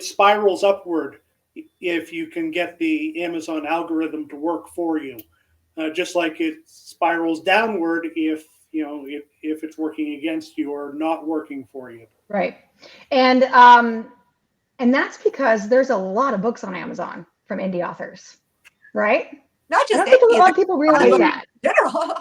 spirals upward if you can get the Amazon algorithm to work for you, just like it spirals downward if it's working against you or not working for you. Right. And that's because there's a lot of books on Amazon from indie authors, right? Not just I don't think a lot of people realize that. General.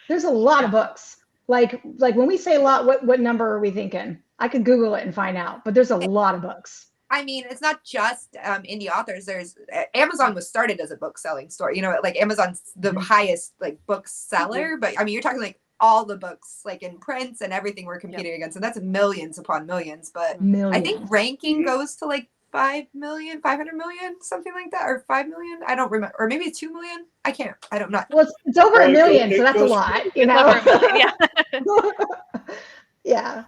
There's a lot of books. Like when we say a lot, what number are we thinking? I could Google it and find out, but there's a lot of books. I mean, it's not just indie authors. There's Amazon was started as a book selling store. Like Amazon's the highest like book seller, but I mean, you're talking like all the books like in prints and everything we're competing against, and that's millions upon millions. But I think ranking goes to like 5 million, 500 million, something like that, or 5 million. I don't remember, or maybe it's 2 million. I can't. I don't know. Well, it's over a million, so that's a lot. Yeah. Yeah.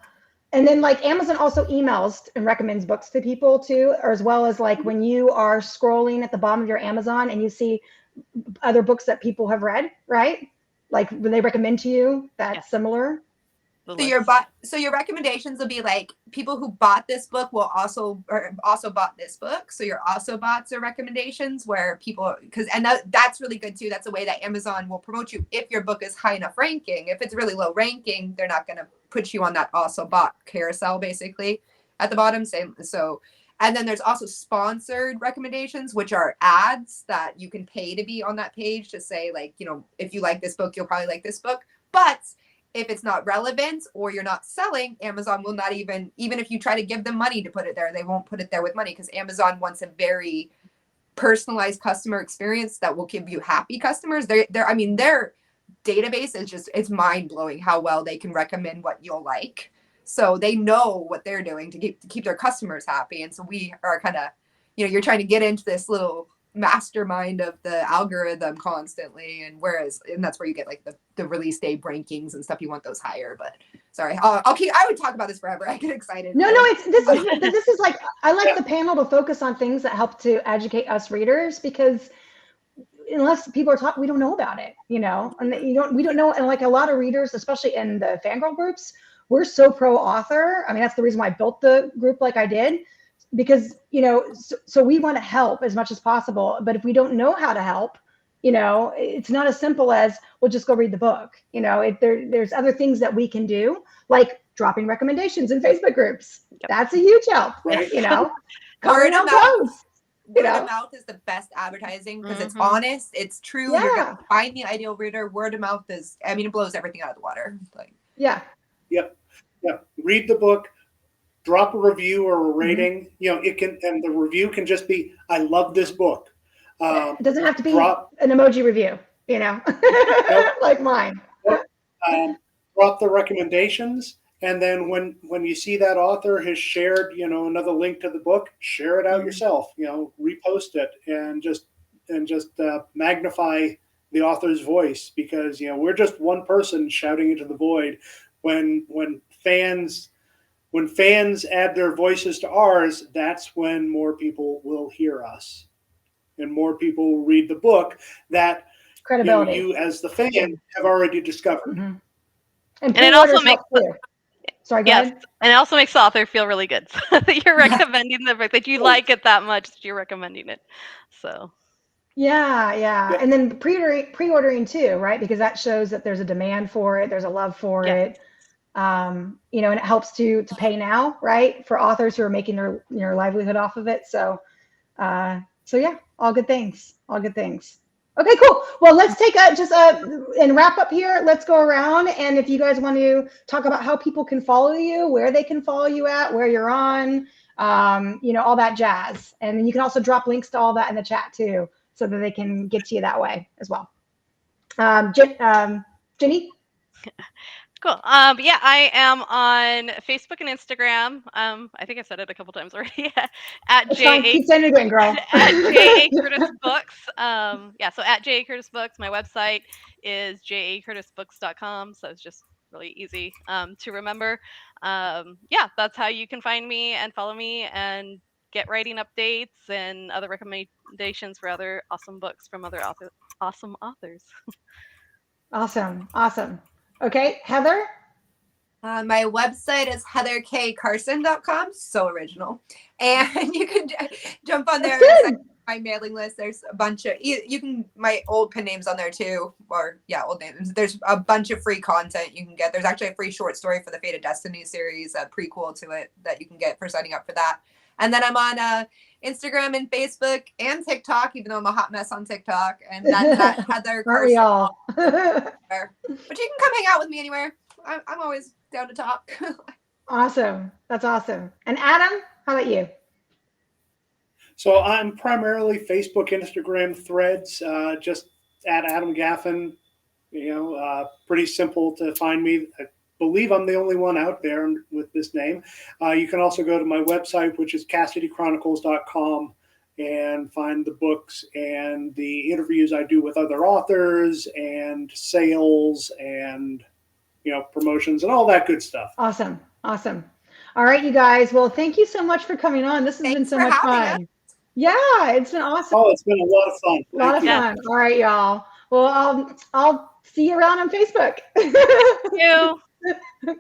And then like Amazon also emails and recommends books to people too, or as well as like when you are scrolling at the bottom of your Amazon and you see other books that people have read, right? Like when they recommend to you that's similar. So your recommendations will be like people who bought this book will also bought this book. So your also bots are recommendations where people, that's really good too. That's a way that Amazon will promote you if your book is high enough ranking. If it's really low ranking, they're not going to put you on that also bot carousel basically at the bottom. And then there's also sponsored recommendations, which are ads that you can pay to be on that page to say like, if you like this book, you'll probably like this book. But if it's not relevant or you're not selling, Amazon will not even if you try to give them money to put it there, they won't put it there with money because Amazon wants a very personalized customer experience that will give you happy customers. Their database is it's mind blowing how well they can recommend what you'll like. So they know what they're doing to keep their customers happy. And so we are kind of, you're trying to get into this little mastermind of the algorithm constantly, and that's where you get like the release day rankings and stuff. You want those higher, but sorry, I would talk about this forever. I get excited. No, this is like, I like the panel to focus on things that help to educate us readers, because unless people are talking, we don't know about it, and we don't know. And like a lot of readers, especially in the FanGrrrl groups, we're so pro author. I mean, that's the reason why I built the group like I did, because, so we want to help as much as possible. But if we don't know how to help, it's not as simple as, well, just go read the book. There's other things that we can do, like dropping recommendations in Facebook groups. That's a huge help, right. Word of mouth. Word of mouth is the best advertising because it's honest, it's true. Yeah. You're going to find the ideal reader. Word of mouth it blows everything out of the water. Yeah. Yep. Read the book. Drop a review or a rating. It can, and the review can just be, I love this book. It doesn't have to be an emoji review, like mine. Drop the recommendations. And then when you see that author has shared, another link to the book, share it out yourself, repost it, and just magnify the author's voice, because we're just one person shouting into the void. When fans add their voices to ours, that's when more people will hear us, and more people will read the book that Credibility. you as the fan have already discovered. Mm-hmm. And And it also pre-orders makes help too. Sorry, go ahead. and it also makes the author feel really good that you're recommending the book, that you like it that much that you're recommending it. So Yeah. Yep. And then pre-ordering too, right? Because that shows that there's a demand for it, there's a love for it. And it helps to pay now, right? For authors who are making their livelihood off of it. So yeah, all good things. All good things. Okay, cool. Well, let's take and wrap up here. Let's go around, and if you guys want to talk about how people can follow you, where they can follow you at, where you're on, all that jazz. And then you can also drop links to all that in the chat too, so that they can get to you that way as well. Jenny? cool. Yeah, I am on Facebook and Instagram. I think I said it a couple times already. At It's fine. Keep saying it again, girl. at J.A. Curtis Books. So at J.A. Curtis Books. My website is jacurtisbooks.com. So it's just really easy to remember. That's how you can find me and follow me and get writing updates and other recommendations for other awesome books from other awesome authors. Awesome. Okay, Heather? My website is heatherkcarson.com. So original. And you can jump on there and sign my mailing list. There's a bunch of, you can, my old pin names on there too, or old names. There's a bunch of free content you can get. There's actually a free short story for the Fate of Destiny series, a prequel to it that you can get for signing up for that. And then I'm on Instagram and Facebook and TikTok, even though I'm a hot mess on TikTok. And that's at Heather Aren't we Carson. all? But you can come hang out with me anywhere. I'm always down to talk. Awesome. That's awesome. And Adam, how about you? So I'm primarily Facebook, Instagram, Threads, just at Adam Gaffen. Pretty simple to find me. I believe I'm the only one out there with this name. You can also go to my website, which is CassidyChronicles.com, and find the books and the interviews I do with other authors and sales and promotions and all that good stuff. Awesome. All right, you guys. Well, thank you so much for coming on. This has been so much fun. Yeah, it's been awesome. Oh, it's been a lot of fun. A lot of fun. All right, y'all. Well, I'll see you around on Facebook. Thank you. Bye.